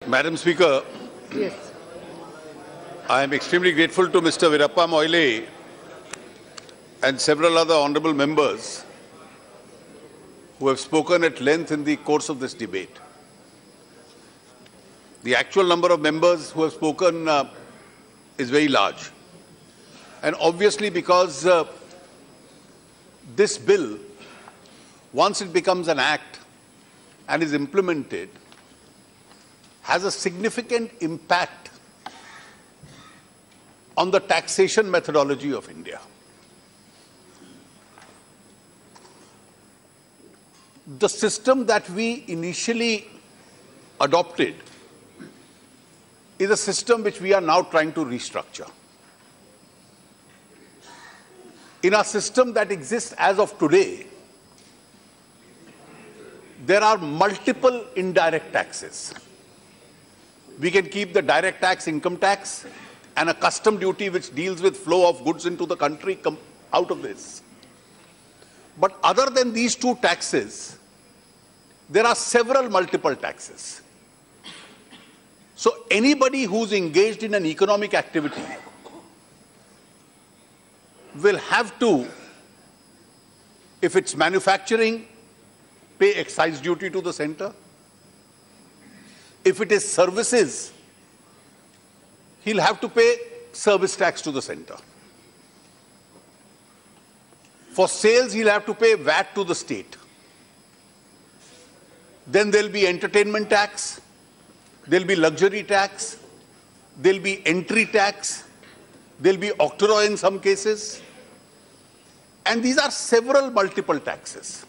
Madam Speaker, Yes. I am extremely grateful to Mr. Veerappa Moile and several other honourable members who have spoken at length in the course of this debate. The actual number of members who have spoken is very large. And obviously because this bill, once it becomes an act and is implemented, has a significant impact on the taxation methodology of India. The system that we initially adopted is a system which we are now trying to restructure. In our system that exists as of today, there are multiple indirect taxes. We can keep the direct tax, income tax, and a custom duty which deals with flow of goods into the country out of this. But other than these two taxes, there are several multiple taxes. So anybody who's engaged in an economic activity will have to, if it's manufacturing, pay excise duty to the center. If it is services, he'll have to pay service tax to the center. For sales, he'll have to pay VAT to the state. Then there'll be entertainment tax, there'll be luxury tax, there'll be entry tax, there'll be octroi in some cases. And these are several multiple taxes.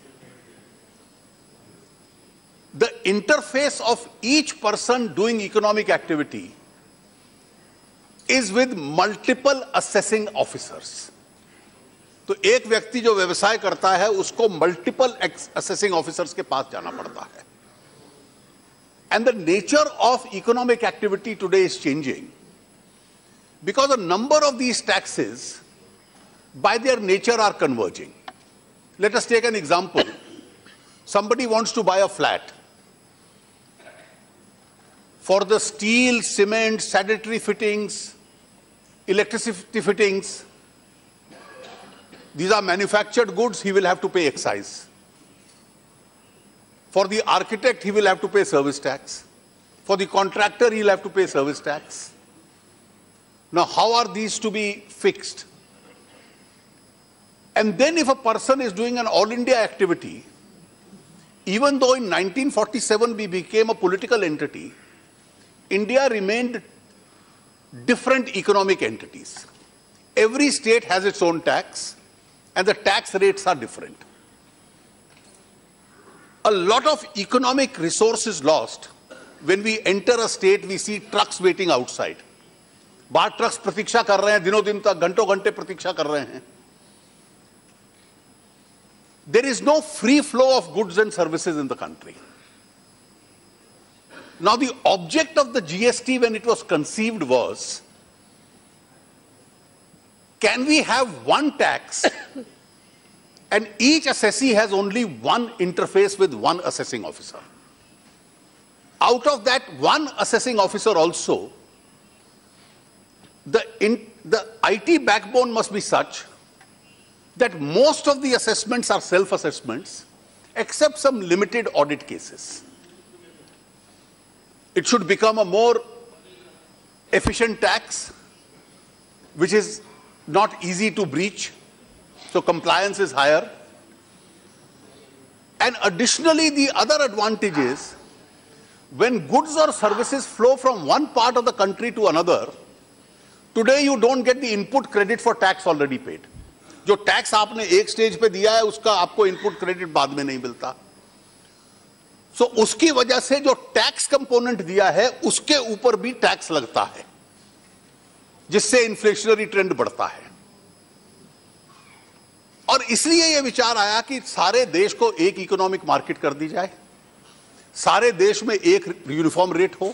The interface of each person doing economic activity is with multiple assessing officers. तो एक व्यक्ति जो व्यवसाय करता है उसको multiple assessing officers के पास जाना पड़ता है. And the nature of economic activity today is changing because a number of these taxes by their nature are converging. Let us take an example. Somebody wants to buy a flat. For the steel, cement, sanitary fittings, electricity fittings, these are manufactured goods, he will have to pay excise. For the architect, he will have to pay service tax. For the contractor, he will have to pay service tax. Now, how are these to be fixed? And then if a person is doing an all-India activity, even though in 1947 we became a political entity, India remained different economic entities. Every state has its own tax, and the tax rates are different. A lot of economic resources lost. When we enter a state, we see trucks waiting outside. बाहर trucks प्रतीक्षा कर रहे हैं, दिनों दिन तक घंटों घंटे प्रतीक्षा कर रहे हैं. There is no free flow of goods and services in the country. Now, the object of the GST when it was conceived was, can we have one tax and each assessee has only one interface with one assessing officer? Out of that one assessing officer also, the IT backbone must be such that most of the assessments are self-assessments, except some limited audit cases. It should become a more efficient tax, which is not easy to breach, so compliance is higher. And additionally, the other advantage is, when goods or services flow from one part of the country to another, today you don't get the input credit for tax already paid. जो tax आपने एक stage पे दिया है उसका आपको input credit बाद में नहीं मिलता. सो उसकी वजह से जो टैक्स कंपोनेंट दिया है उसके ऊपर भी टैक्स लगता है, जिससे इन्फ्लेशनरी ट्रेंड बढ़ता है. और इसलिए यह विचार आया कि सारे देश को एक इकोनॉमिक मार्केट कर दी जाए, सारे देश में एक यूनिफॉर्म रेट हो,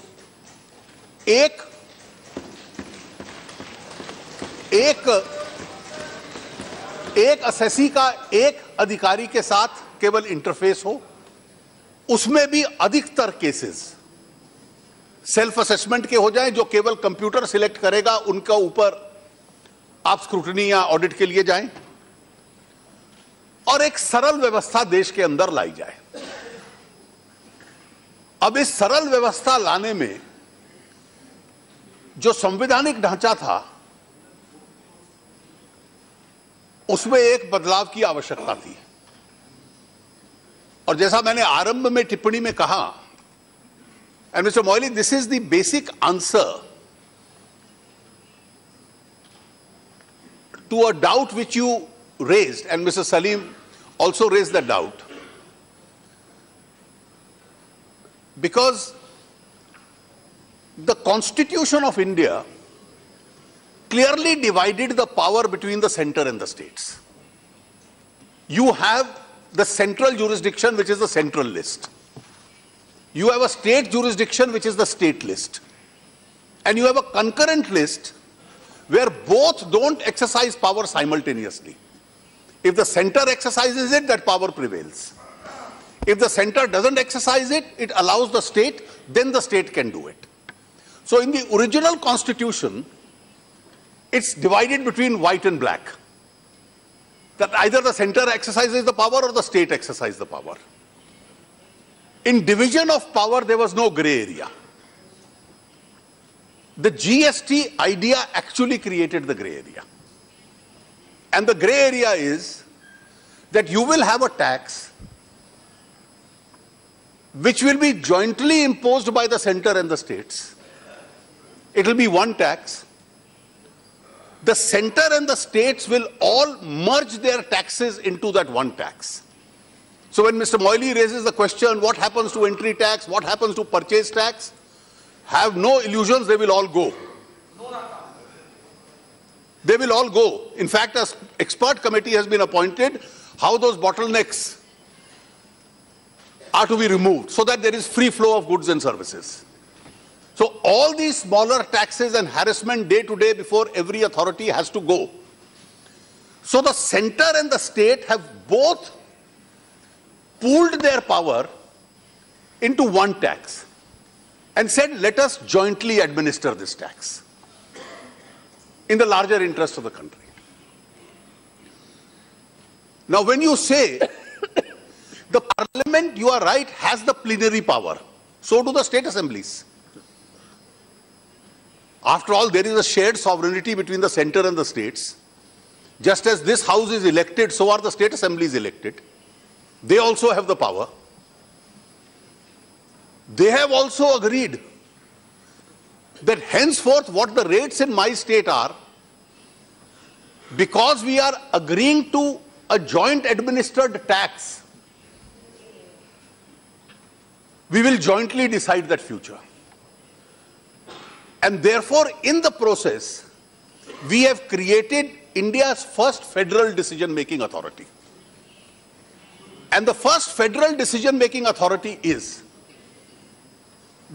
एक असेसी का एक अधिकारी के साथ केवल इंटरफेस हो, उसमें भी अधिकतर केसेस सेल्फ असेसमेंट के हो जाएं, जो केवल कंप्यूटर सिलेक्ट करेगा उनका ऊपर आप स्क्रूटनी या ऑडिट के लिए जाएं, और एक सरल व्यवस्था देश के अंदर लाई जाए। अब इस सरल व्यवस्था लाने में जो संवैधानिक ढांचा था उसमें एक बदलाव की आवश्यकता थी। और जैसा मैंने आरंभ में टिप्पणी में कहा, and mister Moily, this is the basic answer to a doubt which you raised, and Mr. Salim also raised that doubt, because the Constitution of India clearly divided the power between the center and the states. You have the central jurisdiction, which is the central list. You have a state jurisdiction, which is the state list. And you have a concurrent list where both don't exercise power simultaneously. If the center exercises it, that power prevails. If the center doesn't exercise it, it allows the state, then the state can do it. So in the original constitution, it's divided between white and black. That either the center exercises the power or the state exercises the power. In division of power, there was no gray area. The GST idea actually created the gray area. And the gray area is that you will have a tax which will be jointly imposed by the center and the states. It will be one tax. The center and the states will all merge their taxes into that one tax. So when Mr. Moily raises the question, what happens to entry tax, what happens to purchase tax, have no illusions, they will all go. They will all go. In fact, an expert committee has been appointed how those bottlenecks are to be removed so that there is free flow of goods and services. So all these smaller taxes and harassment day to day before every authority has to go. So the center and the state have both pooled their power into one tax and said, let us jointly administer this tax in the larger interest of the country. Now, when you say the parliament, you are right, has the plenary power, so do the state assemblies. After all, there is a shared sovereignty between the center and the states. Just as this house is elected, so are the state assemblies elected. They also have the power. They have also agreed that henceforth what the rates in my state are, because we are agreeing to a joint administered tax, we will jointly decide that future. And therefore, in the process, we have created India's first federal decision-making authority. And the first federal decision-making authority is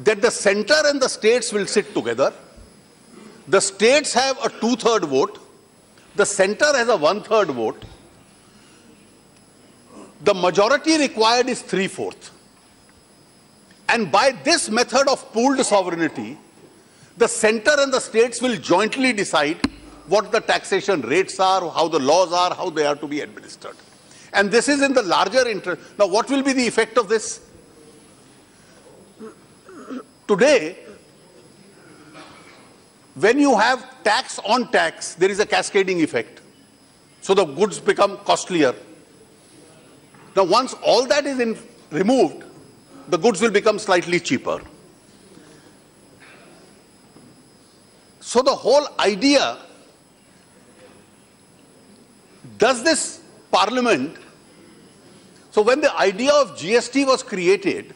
that the center and the states will sit together. The states have a 2/3 vote. The center has a 1/3 vote. The majority required is 3/4. And by this method of pooled sovereignty, the center and the states will jointly decide what the taxation rates are, how the laws are, how they are to be administered. And this is in the larger interest. Now, what will be the effect of this? Today, when you have tax on tax, there is a cascading effect. So the goods become costlier. Now, once all that is removed, the goods will become slightly cheaper. So the whole idea, does this parliament, so when the idea of GST was created,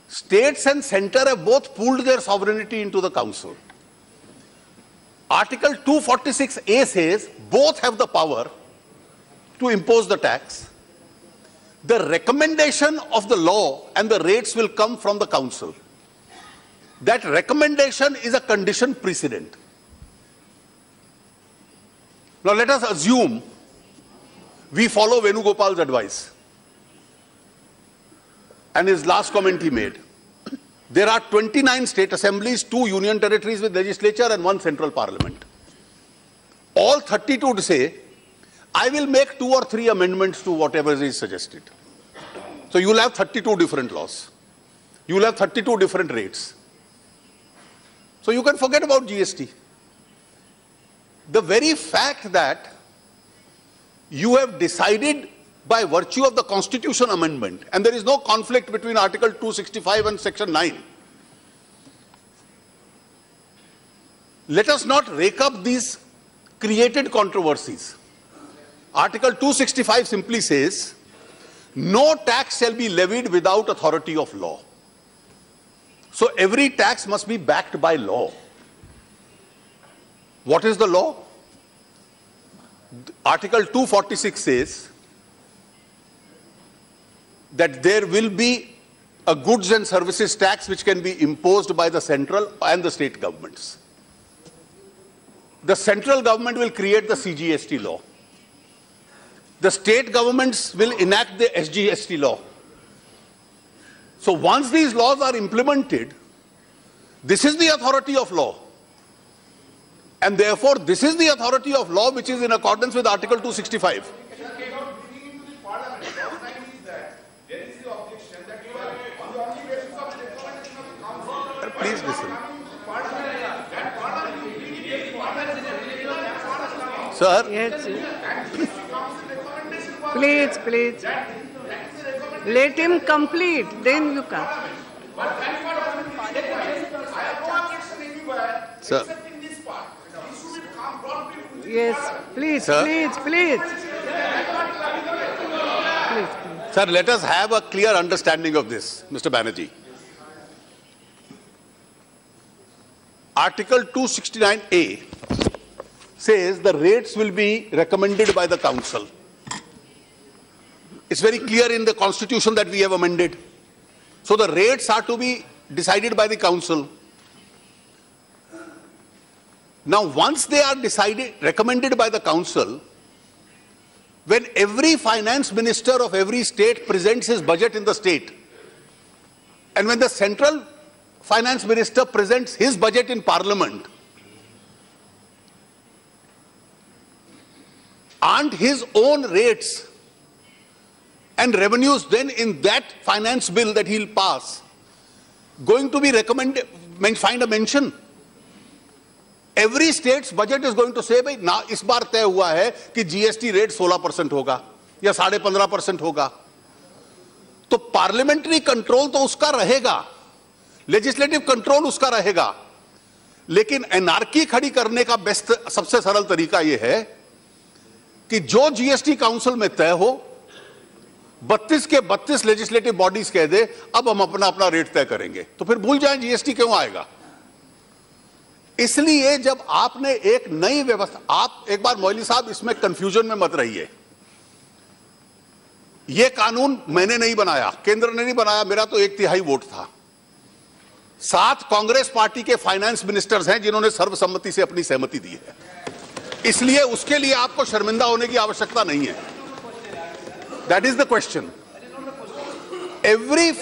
states and center have both pooled their sovereignty into the council. Article 246A says both have the power to impose the tax. The recommendation of the law and the rates will come from the council. That recommendation is a condition precedent. Now let us assume we follow Venugopal's advice and his last comment he made. There are 29 state assemblies, 2 union territories with legislature and 1 central parliament. All 32 to say, I will make 2 or 3 amendments to whatever is suggested. So you will have 32 different laws. You will have 32 different rates. So you can forget about GST. The very fact that you have decided by virtue of the Constitution amendment, and there is no conflict between Article 265 and Section 9. Let us not rake up these created controversies. Article 265 simply says, no tax shall be levied without authority of law. So every tax must be backed by law. What is the law? Article 246 says that there will be a goods and services tax which can be imposed by the central and the state governments. The central government will create the CGST law. The state governments will enact the SGST law. So once these laws are implemented, this is the authority of law. And therefore, this is the authority of law which is in accordance with Article 265. Please listen. Sir? Yes. Please, please. Let him complete, then you come. Sir? Yes, please, Sir? please. Please, please. Sir, let us have a clear understanding of this, Mr. Banerjee. Article 269A says the rates will be recommended by the council. It's very clear in the constitution that we have amended. So the rates are to be decided by the council. Now, once they are decided, recommended by the council, when every finance minister of every state presents his budget in the state, and when the central finance minister presents his budget in parliament, aren't his own rates and revenues then in that finance bill that he'll pass going to be recommended, find a mention? Every state's budget is going to say, भाई ना इस बार तय हुआ है कि GST rate 16% होगा या 15.5% होगा. तो पार्लियामेंट्री कंट्रोल तो उसका रहेगा, लेजिस्लेटिव कंट्रोल उसका रहेगा, लेकिन एनार्की खड़ी करने का बेस्ट सबसे सरल तरीका यह है कि जो जीएसटी काउंसिल में तय हो 32 के 32 लेजिस्लेटिव बॉडीज कह दे अब हम अपना अपना रेट तय करेंगे, तो फिर भूल जाएं जीएसटी क्यों आएगा. इसलिए जब आपने एक नई व्यवस्था, आप एक बार मोइली साहब इसमें कंफ्यूजन में मत रहिए. यह कानून मैंने नहीं बनाया, केंद्र ने नहीं बनाया, मेरा तो 1/3 वोट था. 7 कांग्रेस पार्टी के फाइनेंस मिनिस्टर्स हैं जिन्होंने सर्वसम्मति से अपनी सहमति दी है, इसलिए उसके लिए आपको शर्मिंदा होने की आवश्यकता नहीं है. That is the question. Every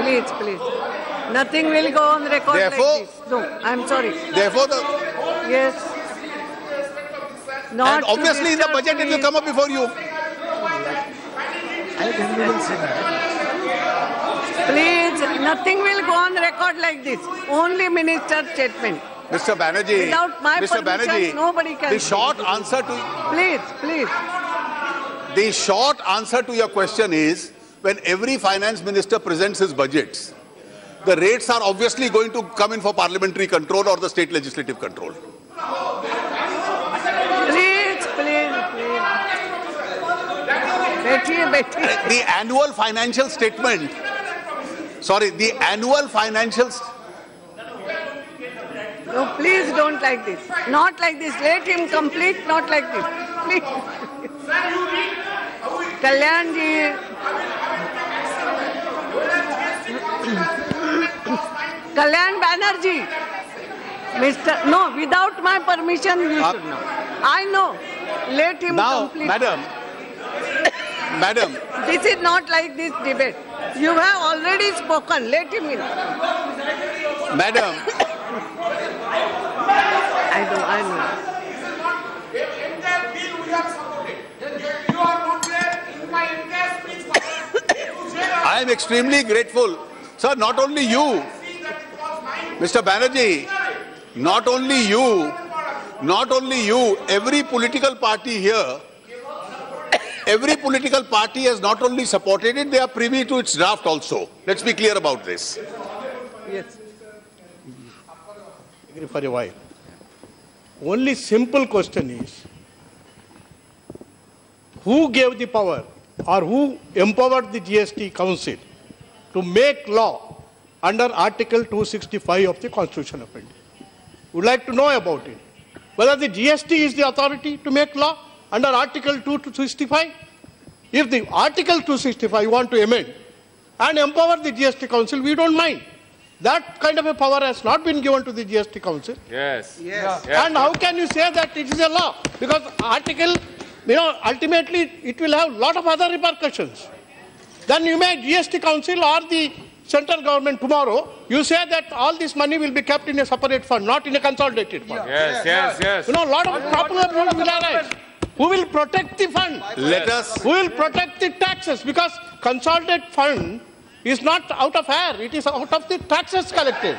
Please, please. Nothing will go on record Therefore, like this. No, I'm sorry. Therefore, Yes. Not and obviously in the budget it will come up before you. Please, nothing will go on record like this. Only minister's statement. Mr. Banerjee, Without my Mr. permission, Banerjee, nobody can. the short answer to Please, please. the short answer to your question is, when every finance minister presents his budgets, the rates are obviously going to come in for parliamentary control or the state legislative control. Please, please, please. The annual financial statement, the annual financial... No, please don't like this. Not like this. Let him complete, not like this. Please. Kalyan ji. Kalyan Banerjee. No, without my permission you should know. I know. Let him Now, complete. madam, Madam. This is not like this debate. You have already spoken. Let him in. Madam. I know. I am extremely grateful. Sir, not only you, Mr. Banerjee, not only you, every political party here, every political party has not only supported it, they are privy to its draft also. Let's be clear about this. Yes. Agree for a while. Only simple question is, who gave the power or who empowered the GST Council to make law under Article 265 of the Constitution of India? Would like to know about it. Whether the GST is the authority to make law under Article 265? If the Article 265 you want to amend and empower the GST Council, we don't mind. That kind of a power has not been given to the GST Council. Yes. And how can you say that it is a law? Because article, ultimately it will have a lot of other repercussions. Then you make GST Council or the central government tomorrow, you say that all this money will be kept in a separate fund, not in a consolidated fund. Yes. A lot of problems will arise. Who will protect the fund? Who will protect the taxes? Because consolidated fund is not out of air, it is out of the taxes collected.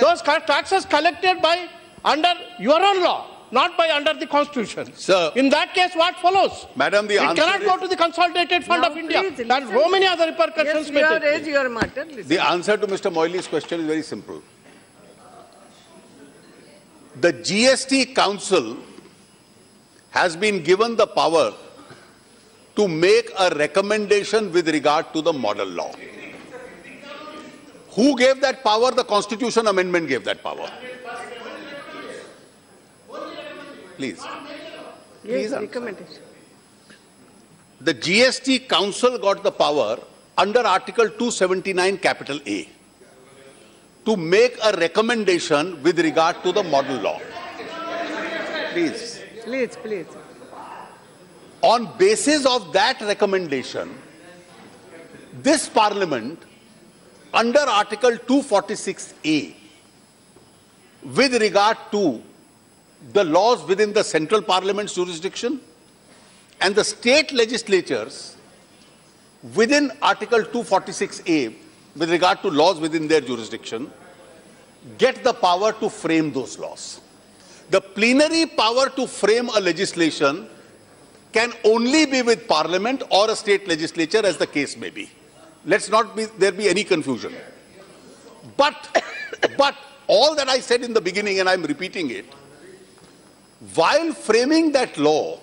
Those taxes collected by under your own law, not by under the Constitution. Sir, in that case, what follows? Madam, the answer cannot go to the consolidated fund of India. And so many other repercussions may take place. Your matter. The answer to Mr. Moili's question is very simple. The GST Council has been given the power to make a recommendation with regard to the model law. Who gave that power? The Constitution Amendment gave that power. Please. Yes, recommendation. The GST Council got the power under Article 279 capital A to make a recommendation with regard to the model law. Please. Please. On basis of that recommendation, this Parliament, under Article 246A, with regard to the laws within the central Parliament's jurisdiction and the state legislatures within Article 246A, with regard to laws within their jurisdiction, get the power to frame those laws. The plenary power to frame a legislation can only be with Parliament or a state legislature, as the case may be. Let's not there be any confusion. But all that I said in the beginning, and I'm repeating it, while framing that law,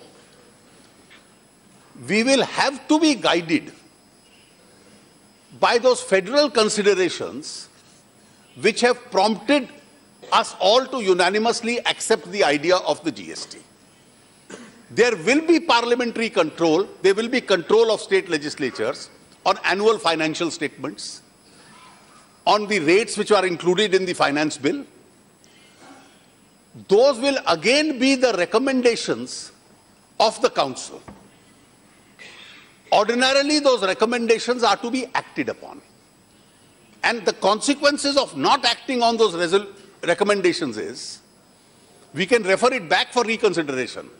we will have to be guided by those federal considerations which have prompted us all to unanimously accept the idea of the GST. There will be parliamentary control, there will be control of state legislatures on annual financial statements, on the rates which are included in the finance bill. Those will again be the recommendations of the Council. Ordinarily, those recommendations are to be acted upon. And the consequences of not acting on those recommendations is, we can refer it back for reconsideration.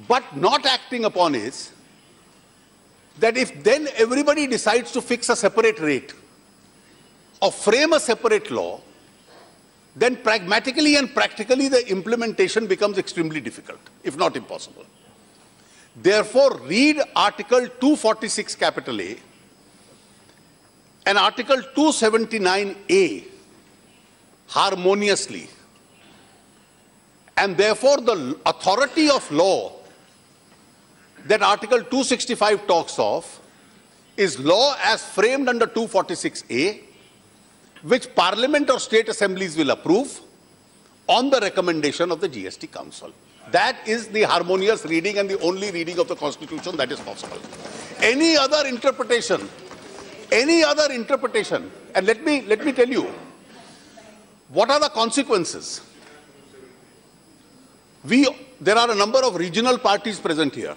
But not acting upon is that if then everybody decides to fix a separate rate or frame a separate law, then pragmatically and practically the implementation becomes extremely difficult, if not impossible. Therefore, read Article 246 capital A and Article 279A harmoniously. And therefore, the authority of law that Article 265 talks of is law as framed under 246A, which Parliament or state assemblies will approve on the recommendation of the GST Council. That is the harmonious reading and the only reading of the Constitution that is possible. Any other interpretation, and let me tell you, what are the consequences? There are a number of regional parties present here.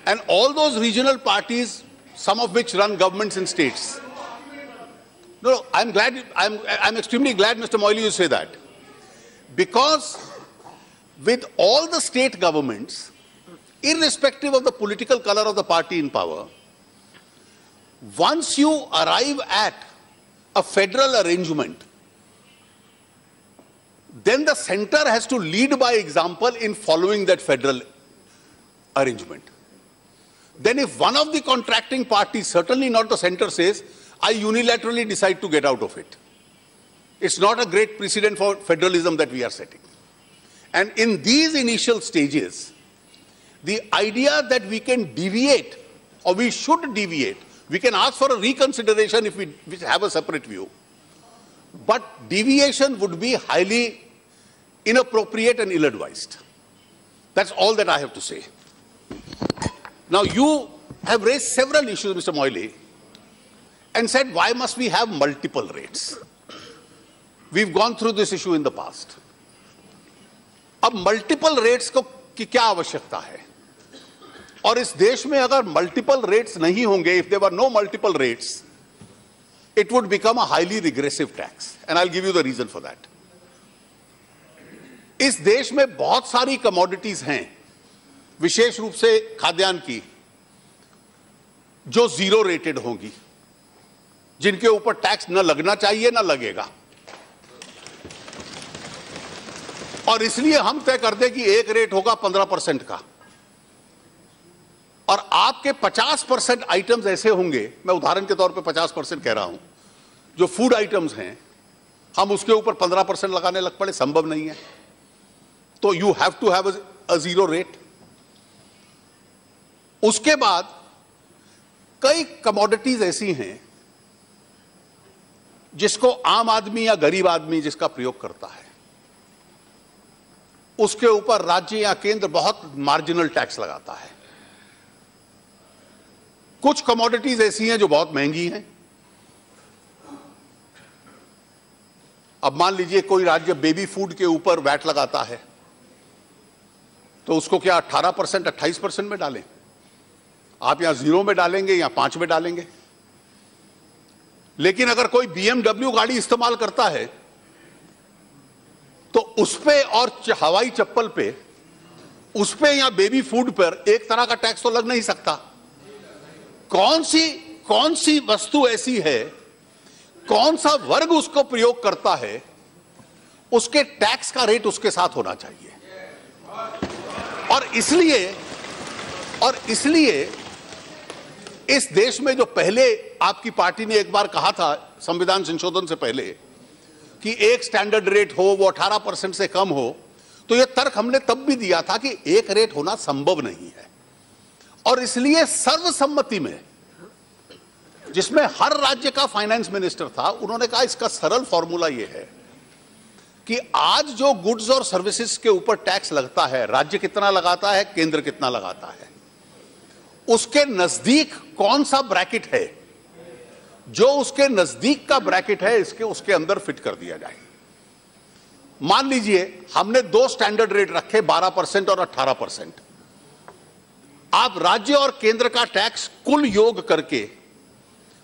And all those regional parties, some of which run governments in states. No, I'm extremely glad, Mr. Moily, you say that. Because with all the state governments, irrespective of the political color of the party in power, once you arrive at a federal arrangement, then the center has to lead by example in following that federal arrangement. Then if one of the contracting parties, certainly not the center, says, I unilaterally decide to get out of it, it's not a great precedent for federalism that we are setting. And in these initial stages, the idea that we can deviate, or we should deviate, we can ask for a reconsideration if we have a separate view, but deviation would be highly inappropriate and ill-advised. That's all that I have to say. Now, you have raised several issues, Mr. Moily, and said, why must we have multiple rates? We've gone through this issue in the past. अब multiple rates की क्या आवश्यकता है? और इस देश में अगर multiple rates नहीं होंगे, if there were no multiple rates, it would become a highly regressive tax. And I'll give you the reason for that. इस देश में बहुत सारी commodities हैं, विशेष रूप से खाद्यान्न की, जो जीरो रेटेड होंगी, जिनके ऊपर टैक्स न लगना चाहिए न लगेगा, और इसलिए हम तय कर दें कि एक रेट होगा 15% का, और आपके 50% आइटम्स ऐसे होंगे, मैं उदाहरण के तौर पे 50% कह रहा हूं, जो फूड आइटम्स हैं, हम उसके ऊपर 15% लगाने लग पड़े, संभव नहीं है. तो you have to have a zero rate. उसके बाद कई कमोडिटीज ऐसी हैं जिसको आम आदमी या गरीब आदमी जिसका प्रयोग करता है, उसके ऊपर राज्य या केंद्र बहुत मार्जिनल टैक्स लगाता है. कुछ कमोडिटीज ऐसी हैं जो बहुत महंगी हैं. अब मान लीजिए कोई राज्य बेबी फूड के ऊपर वैट लगाता है, तो उसको क्या 18%, 28% में डालें? आप यहां 0 में डालेंगे या 5 में डालेंगे? लेकिन अगर कोई BMW गाड़ी इस्तेमाल करता है, तो उस पे और हवाई चप्पल पे, उस पे या बेबी फूड पर एक तरह का टैक्स तो लग नहीं सकता. कौन सी वस्तु ऐसी है, कौन सा वर्ग उसको प्रयोग करता है, उसके टैक्स का रेट उसके साथ होना चाहिए. और इसलिए इस देश में जो पहले आपकी पार्टी ने एक बार कहा था संविधान संशोधन से पहले कि एक स्टैंडर्ड रेट हो, वो 18% से कम हो, तो यह तर्क हमने तब भी दिया था कि एक रेट होना संभव नहीं है. और इसलिए सर्वसम्मति में, जिसमें हर राज्य का फाइनेंस मिनिस्टर था, उन्होंने कहा इसका सरल फॉर्मूला यह है कि आज जो गुड्स और सर्विसेज के ऊपर टैक्स लगता है, राज्य कितना लगाता है, केंद्र कितना लगाता है, उसके नजदीक कौन सा ब्रैकेट है, जो उसके नजदीक का ब्रैकेट है, उसके अंदर फिट कर दिया जाए. मान लीजिए हमने 2 स्टैंडर्ड रेट रखे, 12% और 18%. आप राज्य और केंद्र का टैक्स कुल योग करके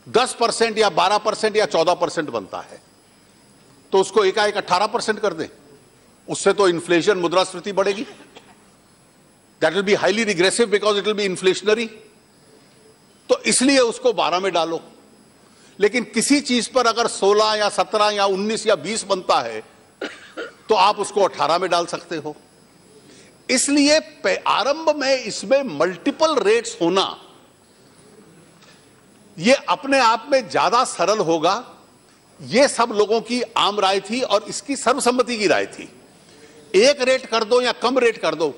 10% या 12% या 14% बनता है, तो उसको एकाएक 18% कर दें. उससे तो इन्फ्लेशन, मुद्रास्फीति बढ़ेगी. That will be highly regressive because it will be inflationary. तो इसलिए उसको 12 में डालो. लेकिन किसी चीज पर अगर 16 या 17 या 19 या 20 बनता है, तो आप उसको 18 में डाल सकते हो. इसलिए आरंभ में इसमें मल्टीपल रेट्स होना यह अपने आप में ज्यादा सरल होगा. यह सब लोगों की आम राय थी और इसकी सर्वसम्मति की राय थी. एक रेट कर दो या कम रेट कर दो,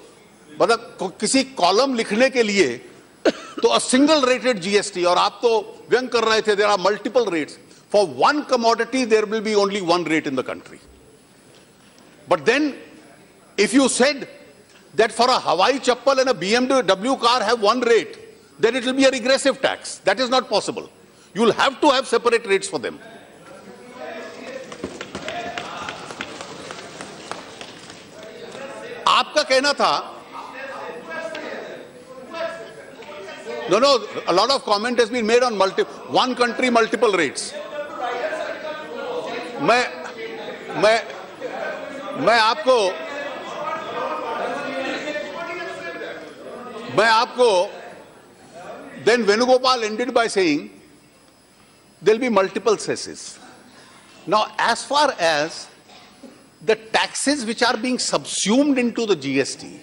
मतलब किसी कॉलम लिखने के लिए तो अ सिंगल रेटेड जीएसटी, और आप तो व्यंग कर रहे थे there are multiple rates. For one commodity there will be only one rate in the country. But then if you said that for a Hawaii chappal and a BMW car have one rate, then it will be a regressive tax. That is not possible. You will have to have separate rates for them. आपका कहना था No, no, a lot of comment has been made on one country, multiple rates. मैं आपको then Venugopal ended by saying there will be multiple cesses. Now, as far as the taxes which are being subsumed into the GST,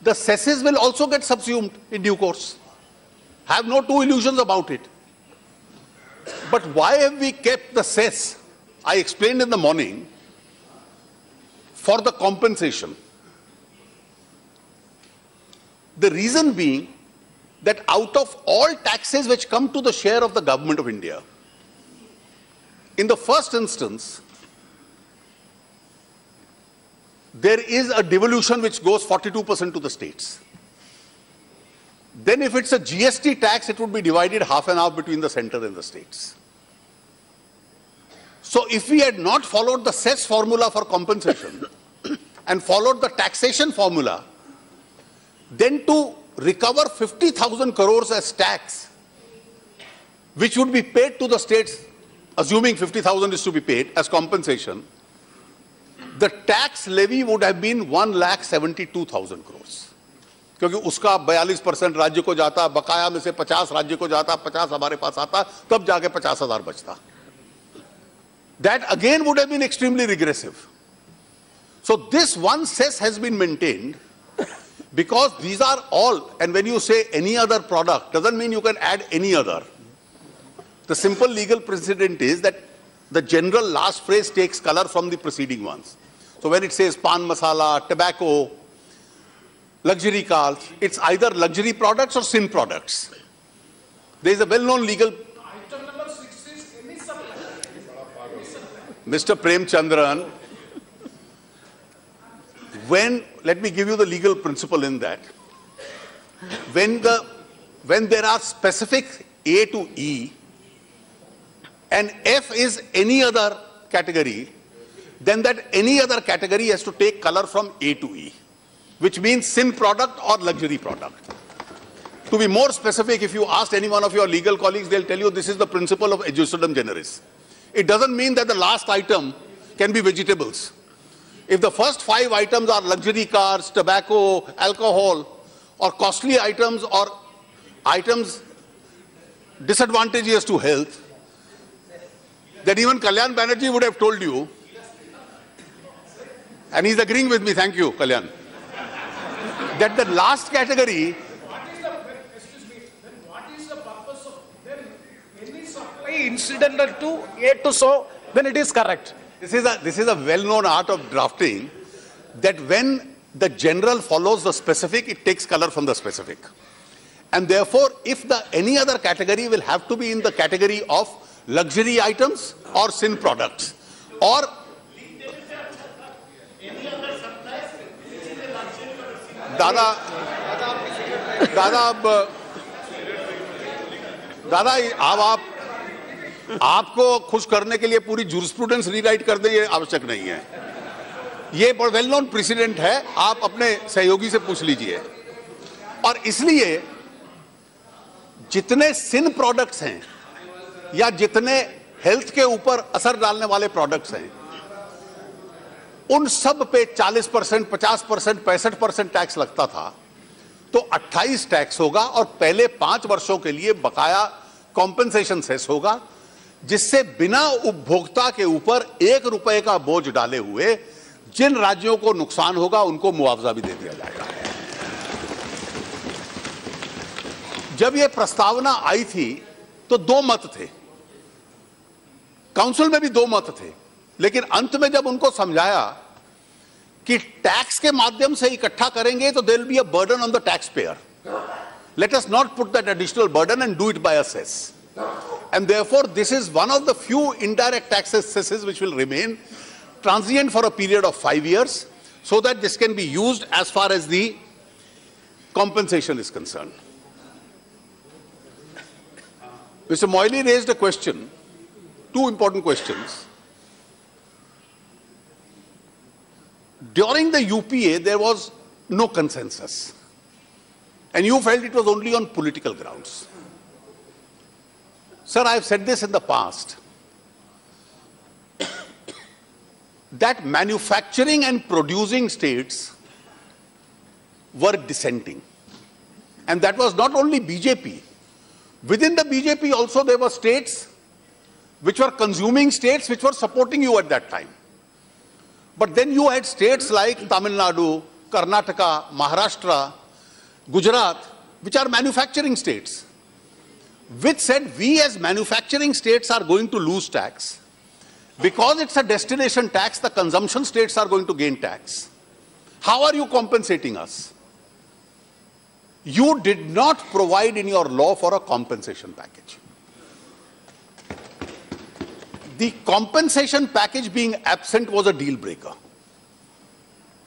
the cesses will also get subsumed in due course. Have no two illusions about it. But why have we kept the cess? I explained in the morning, for the compensation. The reason being that out of all taxes which come to the share of the government of India, in the first instance, there is a devolution which goes 42% to the states. Then if it's a GST tax, it would be divided half and half between the center and the states. So if we had not followed the cess formula for compensation and followed the taxation formula, then to recover 50,000 crores as tax, which would be paid to the states, assuming 50,000 is to be paid as compensation, the tax levy would have been 1,72,000 crores. क्योंकि उसका 42% राज्य को जाता, बकाया में से 50 राज्य को जाता, 50 हमारे पास आता, तब जाके 50,000 बचता. That again would have been extremely regressive. So this one cess has been maintained because these are all, and when you say any other product, doesn't mean you can add any other. The simple legal precedent is that the general last phrase takes color from the preceding ones. So when it says pan masala, tobacco, luxury cars, it's either luxury products or sin products. There is a well-known legal... Item number 6 is any supply. Mr. Prem Chandran, let me give you the legal principle in that. When there are specific A to E and F is any other category, then that any other category has to take color from A to E, which means sin product or luxury product. To be more specific, if you ask any one of your legal colleagues, they'll tell you this is the principle of adjustum generis. It doesn't mean that the last item can be vegetables. If the first 5 items are luxury cars, tobacco, alcohol, or costly items or items disadvantageous to health, then even Kalyan Banerjee would have told you, and he's agreeing with me, thank you, Kalyan, that the last category... What is the purpose of then any supply incidental to A to so, then it is correct. This is a well-known art of drafting, that when the general follows the specific, it takes color from the specific. And therefore, if the any other category will have to be in the category of luxury items or sin products, or दादा अब आपको खुश करने के लिए पूरी jurisprudence rewrite कर दें, ये आवश्यक नहीं है. ये वेल नोन प्रेसिडेंट है, आप अपने सहयोगी से पूछ लीजिए. और इसलिए जितने सिन प्रोडक्ट्स हैं या जितने हेल्थ के ऊपर असर डालने वाले प्रोडक्ट्स हैं, उन सब पे 40%, 50%, 65% टैक्स लगता था, तो 28 टैक्स होगा और पहले 5 वर्षों के लिए बकाया कॉम्पेंसेशन सेस होगा, जिससे बिना उपभोक्ता के ऊपर 1 रुपए का बोझ डाले हुए जिन राज्यों को नुकसान होगा उनको मुआवजा भी दे दिया जाएगा. जब यह प्रस्तावना आई थी तो 2 मत थे, काउंसिल में भी 2 मत थे, लेकिन अंत में जब उनको समझाया कि टैक्स के माध्यम से इकट्ठा करेंगे तो there will be a burden on the tax payer. Let us not put that additional burden and do it by a cess. And therefore, this is one of the few indirect taxes cesses which will remain transient for a period of 5 years, so that this can be used as far as the compensation is concerned. Mr. Moily raised a question, 2 important questions. During the UPA, there was no consensus. And you felt it was only on political grounds. Sir, I have said this in the past, that manufacturing and producing states were dissenting. And that was not only BJP. Within the BJP also there were states which were consuming states which were supporting you at that time. But then you had states like Tamil Nadu, Karnataka, Maharashtra, Gujarat, which are manufacturing states, which said we as manufacturing states are going to lose tax. Because it's a destination tax, the consumption states are going to gain tax. How are you compensating us? You did not provide in your law for a compensation package. The compensation package being absent was a deal breaker.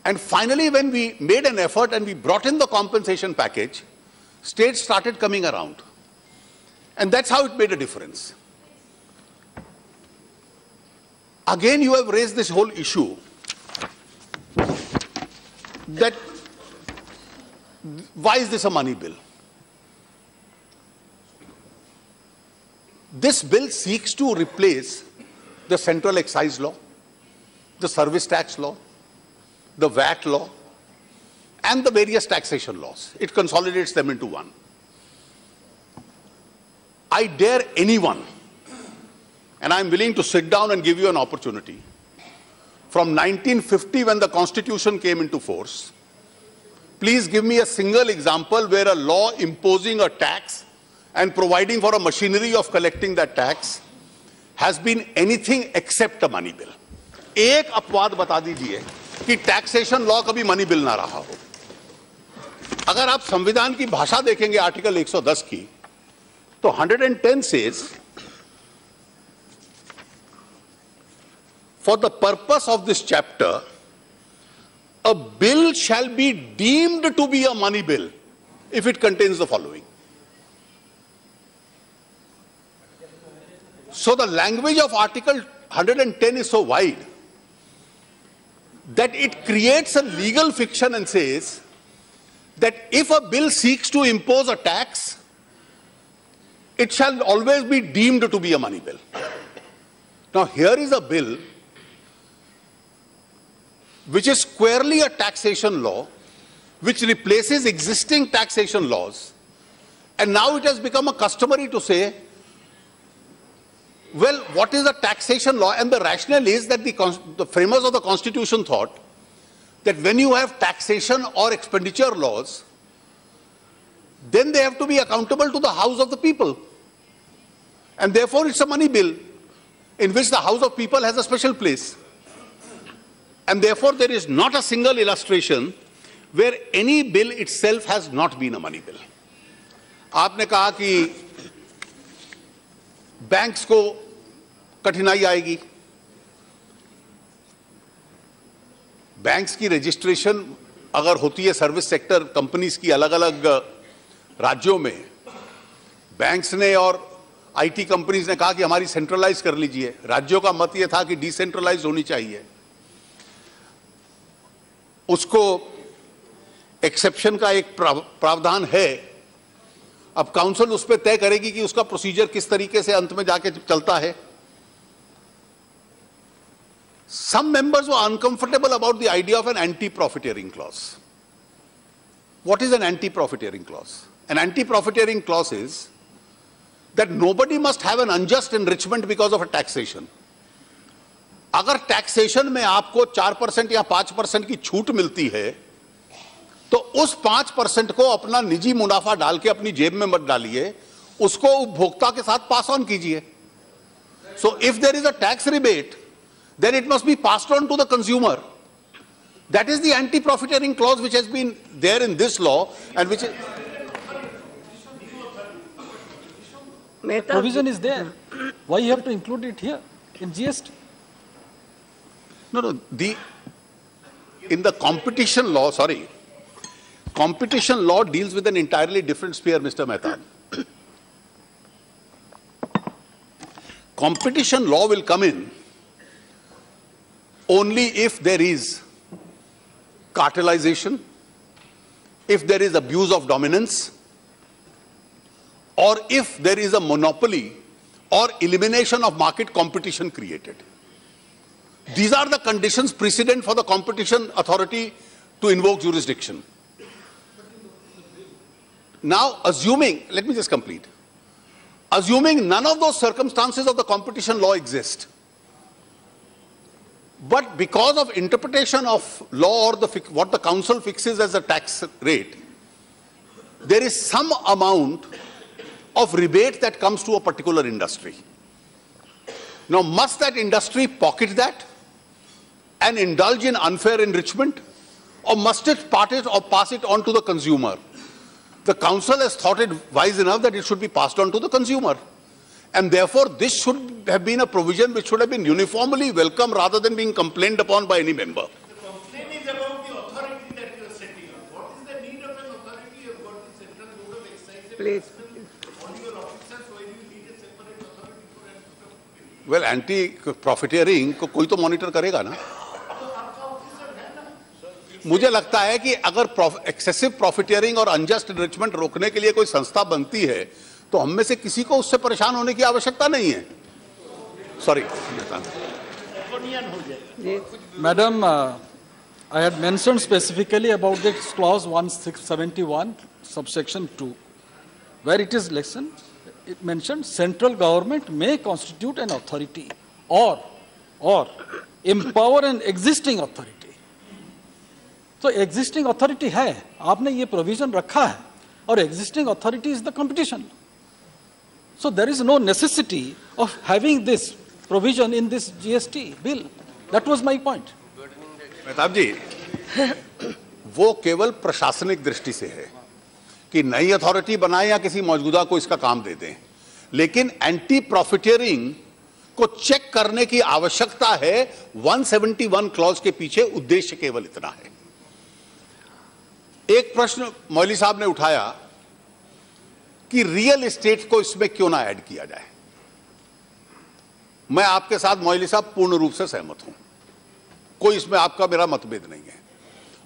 And finally, when we made an effort and we brought in the compensation package, states started coming around. And that's how it made a difference. Again, you have raised this whole issue that why is this a money bill? This bill seeks to replace the central excise law, the service tax law, the VAT law, and the various taxation laws. It consolidates them into one. I dare anyone, and I'm willing to sit down and give you an opportunity, from 1950 when the Constitution came into force, please give me a single example where a law imposing a tax and providing for a machinery of collecting that tax has been anything except a money bill. एक अपवाद बता दीजिए कि taxation law कभी money bill ना रहा हो. अगर आप संविधान की भाषा देखेंगे आर्टिकल 110 की, तो 110 says, for the purpose of this chapter, a bill shall be deemed to be a money bill if it contains the following. So the language of Article 110 is so wide that it creates a legal fiction and says that if a bill seeks to impose a tax, it shall always be deemed to be a money bill. Now here is a bill which is squarely a taxation law, which replaces existing taxation laws, and now it has become a customary to say, well, what is a taxation law? And the rationale is that the framers of the Constitution thought that when you have taxation or expenditure laws, then they have to be accountable to the house of the people. And therefore it's a money bill in which the house of people has a special place. And therefore there is not a single illustration where any bill itself has not been a money bill. आपने कहा कि banks को कठिनाई आएगी. Banks की registration अगर होती है सर्विस सेक्टर कंपनीज की अलग अलग राज्यों में, बैंक्स ने और आईटी कंपनीज ने कहा कि हमारी सेंट्रलाइज कर लीजिए. राज्यों का मत यह था कि डिसेंट्रलाइज होनी चाहिए. उसको एक्सेप्शन का एक प्रावधान है. अब काउंसिल उस पर तय करेगी कि उसका प्रोसीजर किस तरीके से अंत में जाके चलता है. Some members were uncomfortable about the idea of an anti-profiteering clause. What is an anti-profiteering clause? An anti-profiteering clause is that nobody must have an unjust enrichment because of a taxation. अगर taxation में आपको 4% या 5% की छूट मिलती है, तो उस 5% को अपना निजी मुनाफा डाल के अपनी जेब में मत डालिए, उसको उपभोक्ता के साथ पास ऑन कीजिए. So if there is a tax rebate, then it must be passed on to the consumer. That is the anti-profiteering clause which has been there in this law and which is... Provision is there. Why you have to include it here in GST? No, in the competition law, competition law deals with an entirely different sphere, Mr. Mehta. Competition law will come in only if there is cartelization if there is abuse of dominance, or if there is a monopoly or elimination of market competition created. These are the conditions precedent for the competition authority to invoke jurisdiction. Now, assuming, let me just complete. Assuming none of those circumstances of the competition law exist, but because of interpretation of law or what the council fixes as a tax rate, there is some amount of rebate that comes to a particular industry. Now, must that industry pocket that and indulge in unfair enrichment, or must it pass it on to the consumer? The council has thought it wise enough that it should be passed on to the consumer. And therefore, this should have been a provision which should have been uniformly welcome rather than being complained upon by any member. The complaint is about the authority that you are setting up. What is the need of an authority? You have got the Central Board of Excise. Please. All your officers, why do you need a separate authority for anti-profiteering? Well, anti-profiteering को कोई तो monitor करेगा ना. मुझे लगता है कि अगर एक्सेसिव प्रॉफिटियरिंग और अनजस्ट एनरिचमेंट रोकने के लिए कोई संस्था बनती है तो हम में से किसी को उससे परेशान होने की आवश्यकता नहीं है. Sorry Madam, I had mentioned specifically about this clause 1671 subsection 2, where it is it mentioned central government may constitute an authority or empower an existing authority. तो एग्जिस्टिंग अथॉरिटी है, आपने ये प्रोविजन रखा है, और existing authority is the competition. So there is no necessity of having this provision in this GST bill. That was my point. Mehtab ji, वो केवल प्रशासनिक दृष्टि से है कि नई अथॉरिटी बनाए या किसी मौजूदा को इसका काम दे दें, लेकिन एंटी प्रॉफिटियरिंग को चेक करने की आवश्यकता है. 171 क्लॉज के पीछे उद्देश्य केवल इतना है. एक प्रश्न मौली साहब ने उठाया कि रियल एस्टेट को इसमें क्यों ना ऐड किया जाए. मैं आपके साथ मौली साहब पूर्ण रूप से सहमत हूं, कोई इसमें आपका मेरा मतभेद नहीं है.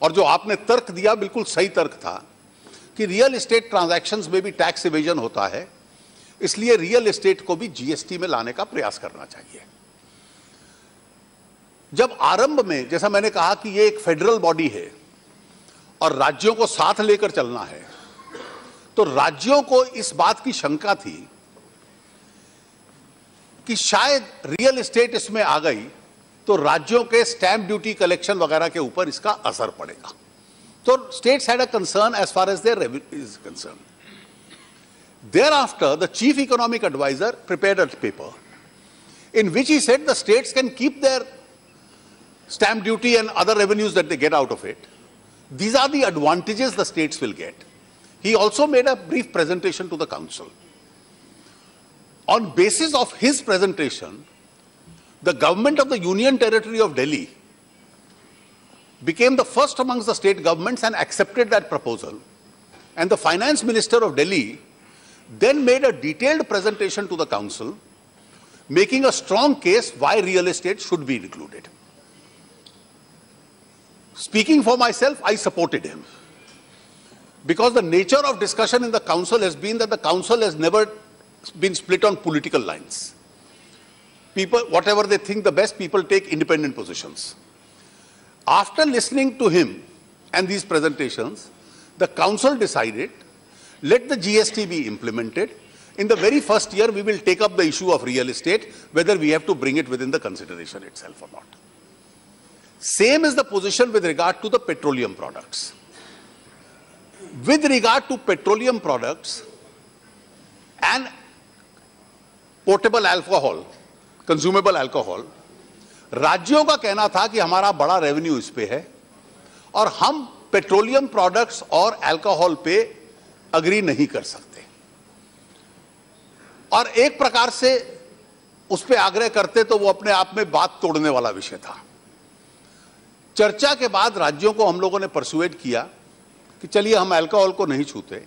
और जो आपने तर्क दिया बिल्कुल सही तर्क था कि रियल एस्टेट ट्रांजैक्शंस में भी टैक्स इवेजन होता है, इसलिए रियल एस्टेट को भी जीएसटी में लाने का प्रयास करना चाहिए. जब आरंभ में, जैसा मैंने कहा कि यह एक फेडरल बॉडी है और राज्यों को साथ लेकर चलना है, तो राज्यों को इस बात की शंका थी कि शायद रियल एस्टेट इसमें आ गई तो राज्यों के स्टैंप ड्यूटी कलेक्शन वगैरह के ऊपर इसका असर पड़ेगा. तो states had a concern as far as their revenue is concern. Thereafter, the chief economic advisor prepared a paper in which he said the states can keep their stamp duty and other revenues that they get out of it. These are the advantages the states will get. He also made a brief presentation to the council. On basis of his presentation, the government of the Union Territory of Delhi became the first amongst the state governments and accepted that proposal. And the finance minister of Delhi then made a detailed presentation to the council, making a strong case why real estate should be included. Speaking for myself, I supported him, because the nature of discussion in the council has been that the council has never been split on political lines. People, whatever they think the best, people take independent positions. After listening to him and these presentations, the council decided, let the GST be implemented. In the very first year, we will take up the issue of real estate, whether we have to bring it within the consideration itself or not. Same is the position with regard to the petroleum products. With regard to petroleum products and portable alcohol, consumable alcohol, राज्यों का कहना था कि हमारा बड़ा revenue इस पे है और हम पेट्रोलियम प्रोडक्ट्स और अल्कोहल पे अग्री नहीं कर सकते, और एक प्रकार से उस पे आग्रह करते तो वो अपने आप में बात तोड़ने वाला विषय था. चर्चा के बाद राज्यों को हम लोगों ने परसुएड किया कि चलिए हम अल्कोहल को नहीं छूते,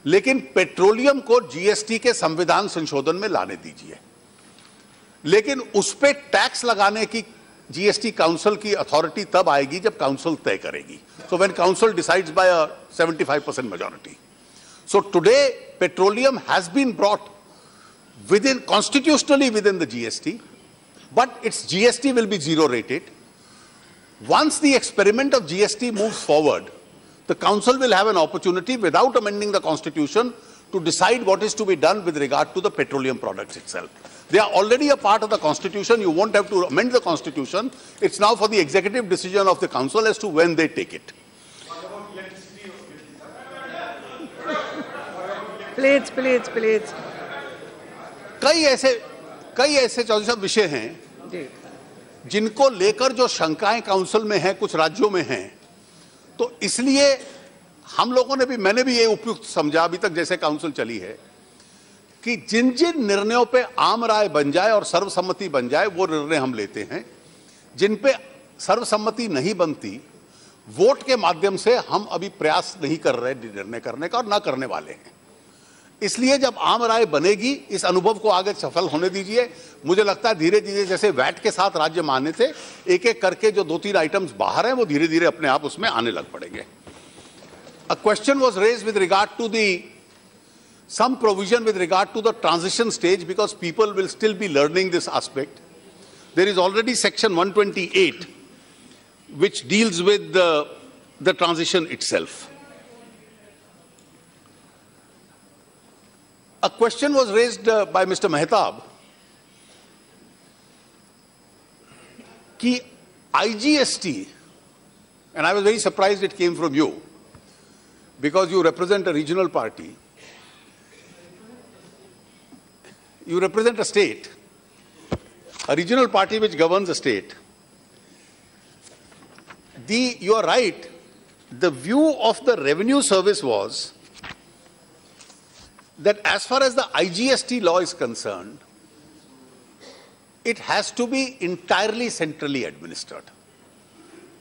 लेकिन पेट्रोलियम को जीएसटी के संविधान संशोधन में लाने दीजिए, लेकिन उस पे टैक्स लगाने की जीएसटी काउंसिल की अथॉरिटी तब आएगी जब काउंसिल तय करेगी. So when council decides by a 75% majority. So today petroleum has been brought constitutionally within the GST, but its GST will be zero rated. Once the experiment of GST moves forward, the council will have an opportunity without amending the constitution to decide what is to be done with regard to the petroleum products itself. They are already a part of the constitution. You won't have to amend the constitution. It's now for the executive decision of the council as to when they take it. Please, please, please. कई ऐसे चौधरी साहब विषय हैं जिनको लेकर जो शंकाएं council में हैं, कुछ राज्यों में हैं, तो इसलिए हम लोगों ने भी, मैंने भी ये उपयुक्त समझा अभी तक जैसे काउंसिल चली है कि जिन जिन निर्णयों पे आम राय बन जाए और सर्वसम्मति बन जाए वो निर्णय हम लेते हैं. जिन पे सर्वसम्मति नहीं बनती, वोट के माध्यम से हम अभी प्रयास नहीं कर रहे निर्णय करने का और ना करने वाले हैं. इसलिए जब आम राय बनेगी, इस अनुभव को आगे सफल होने दीजिए. मुझे लगता है धीरे धीरे जैसे वैट के साथ राज्य माने थे, एक एक करके जो 2-3 आइटम्स बाहर हैं वो धीरे धीरे अपने आप उसमें आने लग पड़ेंगे. A question was raised with regard to some provision with regard to the transition stage, because people will still be learning this aspect. There is already section 128 which deals with the transition itself. A question was raised by Mr. Mehtab कि IGST, and I was very surprised it came from you because you represent a regional party. You represent a state, a regional party which governs a state. You are right, the view of the revenue service was that as far as the IGST law is concerned, it has to be entirely centrally administered.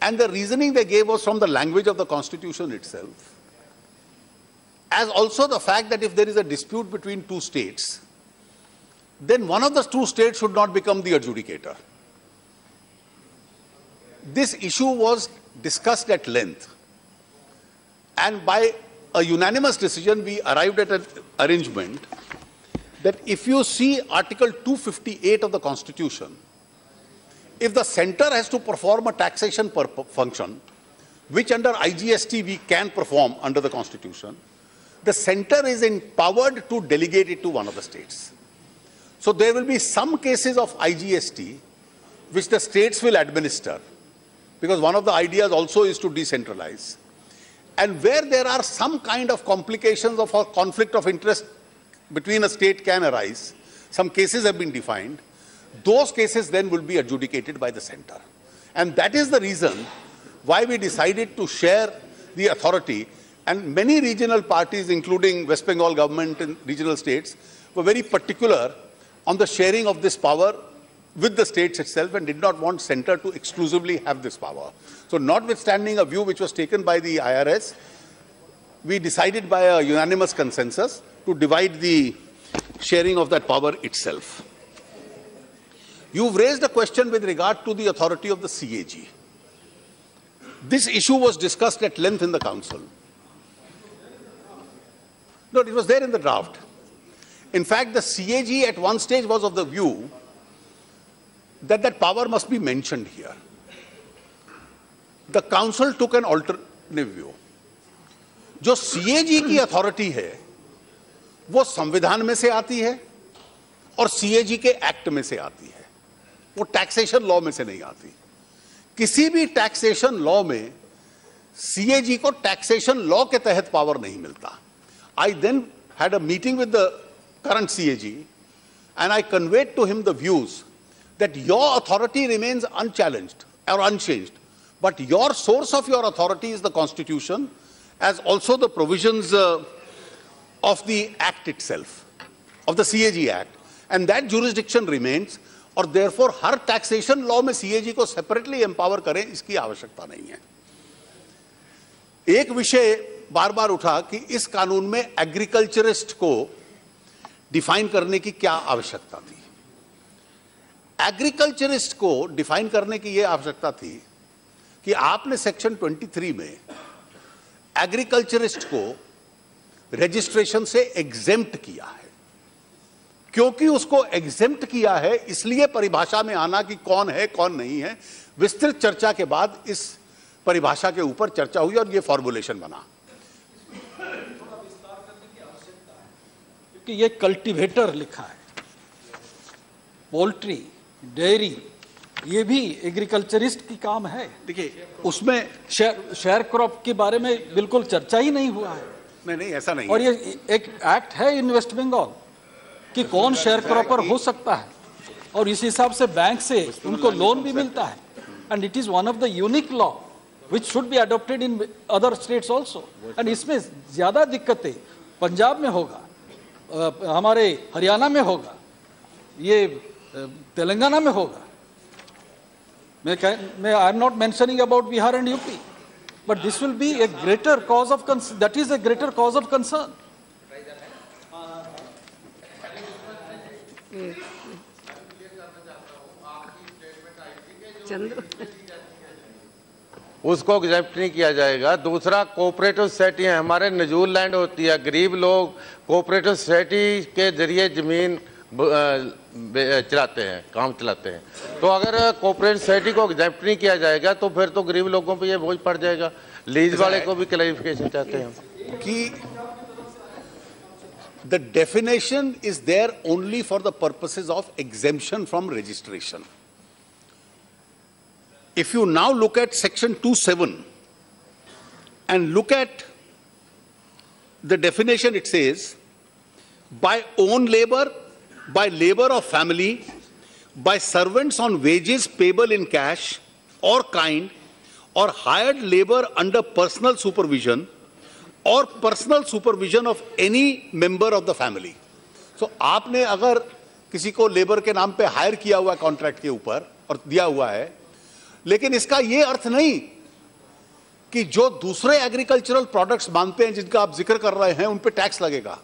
And the reasoning they gave was from the language of the Constitution itself, as also the fact that if there is a dispute between two states, then one of the two states should not become the adjudicator. This issue was discussed at length, and by a unanimous decision, we arrived at an arrangement that if you see Article 258 of the Constitution, if the center has to perform a taxation function, which under IGST we can perform under the Constitution, the center is empowered to delegate it to one of the states. So there will be some cases of IGST which the states will administer, because one of the ideas also is to decentralize. And where there are some kind of complications of a conflict of interest between a state can arise, some cases have been defined, those cases then will be adjudicated by the center. And that is the reason why we decided to share the authority, and many regional parties, including West Bengal government and regional states, were very particular on the sharing of this power with the states itself and did not want center to exclusively have this power. So notwithstanding a view which was taken by the IRS, we decided by a unanimous consensus to divide the sharing of that power itself. You've raised a question with regard to the authority of the CAG. This issue was discussed at length in the council. No, it was there in the draft. In fact, the CAG at one stage was of the view that that power must be mentioned here. The council took an alternative view. जो CAG की authority है वो संविधान में से आती है और CAG के एक्ट में से आती है, वो टैक्सेशन लॉ में से नहीं आती. किसी भी टैक्सेशन लॉ में CAG को टैक्सेशन लॉ के तहत पावर नहीं मिलता. I then had a meeting with the current CAG and I conveyed to him the views that your authority remains unchallenged or unchanged, but your source of your authority is the Constitution, as also the provisions of the Act itself, of the CAG Act, and that jurisdiction remains, और therefore हर taxation law में CAG को separately empower करें इसकी आवश्यकता नहीं है. एक विषय बार बार उठा कि इस कानून में एग्रीकल्चरिस्ट को डिफाइन करने की क्या आवश्यकता थी. एग्रीकल्चरिस्ट को डिफाइन करने की यह आवश्यकता थी कि आपने सेक्शन 23 में एग्रीकल्चरिस्ट को रजिस्ट्रेशन से एग्जेम्प्ट किया है। क्योंकि उसको एग्जेम्प्ट किया है, इसलिए परिभाषा में आना कि कौन है कौन नहीं है, विस्तृत चर्चा के बाद इस परिभाषा के ऊपर चर्चा हुई और यह फॉर्मुलेशन बना। कि ये कल्टीवेटर लिखा है, पोल्ट्री, डेयरी, ये भी एग्रीकल्चरिस्ट की काम है। देखिए उसमें शेयर क्रॉप के बारे में बिल्कुल चर्चा ही नहीं हुआ है। नहीं, ऐसा नहीं और है। ये एक एक्ट है इन वेस्ट बंगाल कि कौन शेयर क्रॉपर हो सकता है, और इस हिसाब से बैंक से उनको लोन भी मिलता है। And it is one of the unique law which should be adopted in other states also. And इसमें ज्यादा दिक्कतें पंजाब में होगा, हमारे हरियाणा में होगा, ये तेलंगाना में होगा। मैं I am not mentioning about Bihar and UP, but this will be a greater cause of concern. That is a greater cause of concern. उसको एग्जेप्ट नहीं किया जाएगा। दूसरा, कोऑपरेटिव सोसाइटी हमारे नजूल लैंड होती है, गरीब लोग कोऑपरेटिव सोसाइटी के जरिए जमीन चलाते हैं, काम चलाते हैं। तो अगर कोऑपरेटिव सोसाइटी को एग्जेप्ट नहीं किया जाएगा तो फिर तो गरीब लोगों पे ये बोझ पड़ जाएगा। लीज वाले को भी क्लैरिफिकेशन चाहते हैं कि the definition is there only for the purposes of exemption from registration. If you now look at section 2(7) and look at the definition, it says, by own labor, by labor of family, by servants on wages payable in cash or kind, or hired labor under personal supervision or personal supervision of any member of the family. So आपने अगर किसी को labour के नाम पे higher किया हुआ contract के ऊपर और दिया हुआ है, लेकिन इसका यह अर्थ नहीं कि जो दूसरे एग्रीकल्चरल प्रोडक्ट्स मानते हैं जिनका आप जिक्र कर रहे हैं उन पे टैक्स लगेगा.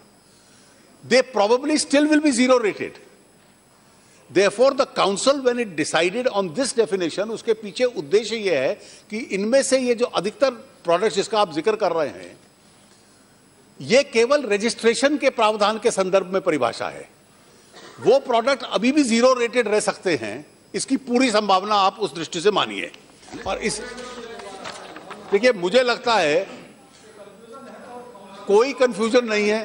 They probably still will be zero rated. Therefore, the council, when it decided on this definition, उसके पीछे उद्देश्य यह है कि इनमें से ये जो अधिकतर प्रोडक्ट्स जिसका आप जिक्र कर रहे हैं, ये केवल रजिस्ट्रेशन के प्रावधान के संदर्भ में परिभाषा है. वो प्रोडक्ट अभी भी जीरो रेटेड रह सकते हैं, इसकी पूरी संभावना आप उस दृष्टि से मानिए. और इस देखिए, मुझे लगता है कोई कंफ्यूजन नहीं है,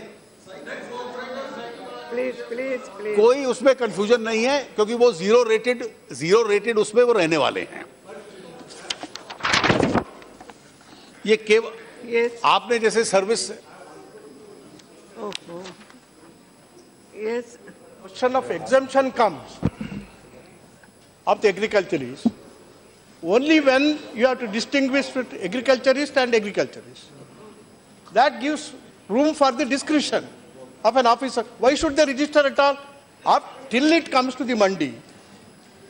प्लीज कोई उसमें कंफ्यूजन नहीं है, क्योंकि वो जीरो रेटेड उसमें वो रहने वाले हैं. ये केवल आपने जैसे service question of exemption comes of the agriculturist only when you have to distinguish between agriculturist and agriculturist. That gives room for the discretion of an officer. Why should they register at all? Till it comes to the mandi.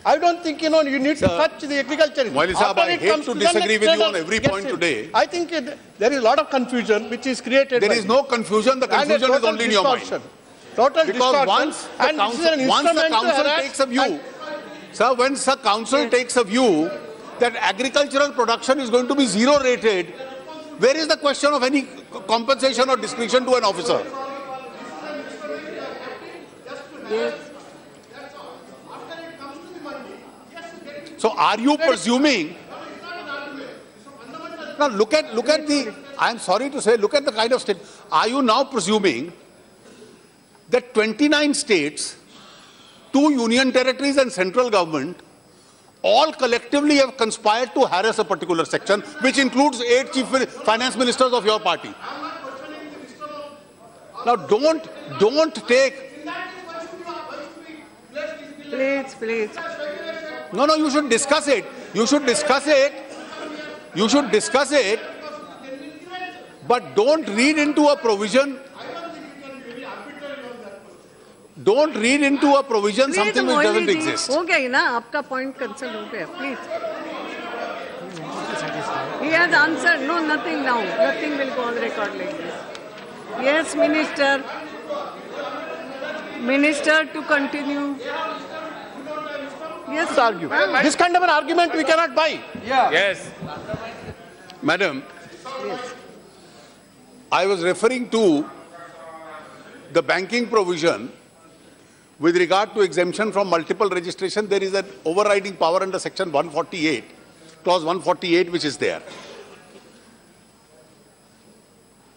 I don't think, you need to touch the agriculturist. Moili Sahab, I hate to disagree with you on every point today. I think there is a lot of confusion which is created. There is no confusion. The confusion is only in your mind. Total Because once the council takes a view, sir, once the council takes a view that agricultural production is going to be zero rated, where is the question of any compensation or discretion to an officer? Yes. So are you presuming? Now look at the, I am sorry to say, look at the kind of state. Are you now presuming that 29 states, 2 union territories and central government all collectively have conspired to harass a particular section, which includes 8 chief finance ministers of your party? Now don't take. Please. No, you should discuss it. You should discuss it. But don't read into a provision. Don't read into a provision something which doesn't exist. हो गया ना, आपका point cancel हो गया. Please. He has answered. No, nothing now. Nothing will go on record like this. Yes, Minister. Minister, to continue. Yes. argue. This kind of an argument we cannot buy. Yes. Madam, I was referring to the banking provision with regard to exemption from multiple registration. There is an overriding power under section 148, clause 148, which is there.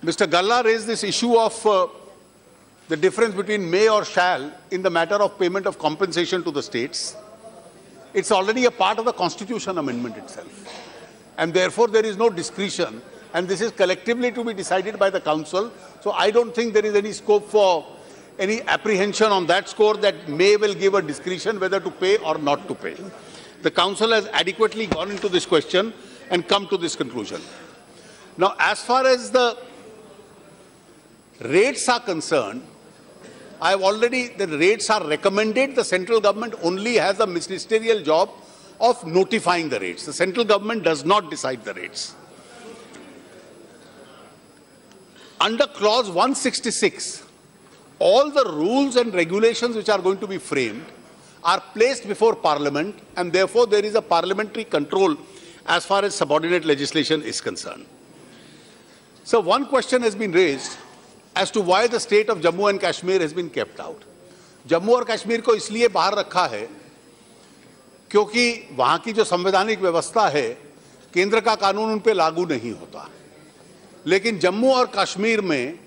Mr. Galla raised this issue of the difference between may or shall in the matter of payment of compensation to the states. It's already a part of the Constitution amendment itself. And therefore, there is no discretion. And this is collectively to be decided by the Council. So I don't think there is any scope for any apprehension on that score that may will give a discretion whether to pay or not to pay. The Council has adequately gone into this question and come to this conclusion. Now, as far as the rates are concerned, the rates are recommended. The central government only has a ministerial job of notifying the rates. The central government does not decide the rates. Under clause 166, all the rules and regulations which are going to be framed are placed before Parliament, and therefore there is a parliamentary control as far as subordinate legislation is concerned. So one question has been raised as to why the state of Jammu and Kashmir has been kept out. Jammu और कश्मीर को इसलिए बाहर रखा है क्योंकि वहां की जो संवैधानिक व्यवस्था है, केंद्र का कानून उन पे लागू नहीं होता। लेकिन जम्मू और कश्मीर में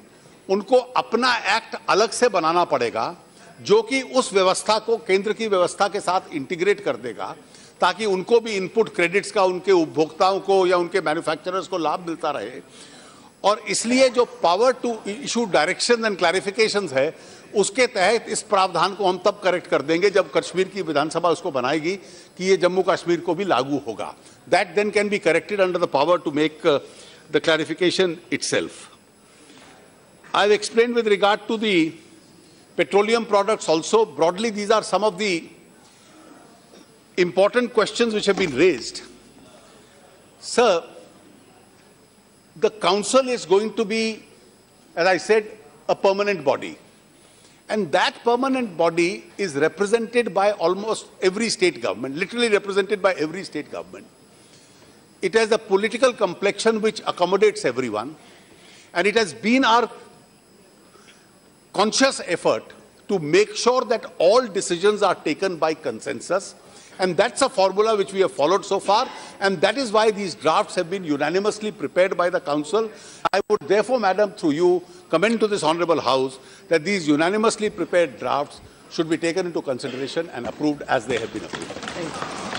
उनको अपना एक्ट अलग से बनाना पड़ेगा, जो कि उस व्यवस्था को केंद्र की व्यवस्था के साथ इंटीग्रेट कर देगा, ताकि उनको भी इनपुट क्रेडिट्स का उनके उपभोक्ताओं को या उनके मैन्युफैक्चरर्स को लाभ मिलता रहे। और इसलिए जो power to issue direction and clarifications है, उसके तहत इस प्रावधान को हम तब करेक्ट कर देंगे जब कश्मीर की विधानसभा उसको बनाएगी कि ये जम्मू कश्मीर को भी लागू होगा। That then can be corrected under the power to make the clarification itself. I have explained with regard to the petroleum products also. Broadly, these are some of the important questions which have been raised. Sir, the Council is going to be, as I said, a permanent body. And that permanent body is represented by almost every state government, literally represented by every state government. It has a political complexion which accommodates everyone. And it has been our conscious effort to make sure that all decisions are taken by consensus, and that's a formula which we have followed so far, and that is why these drafts have been unanimously prepared by the Council. I would therefore, Madam, through you, commend to this Honourable House that these unanimously prepared drafts should be taken into consideration and approved as they have been approved.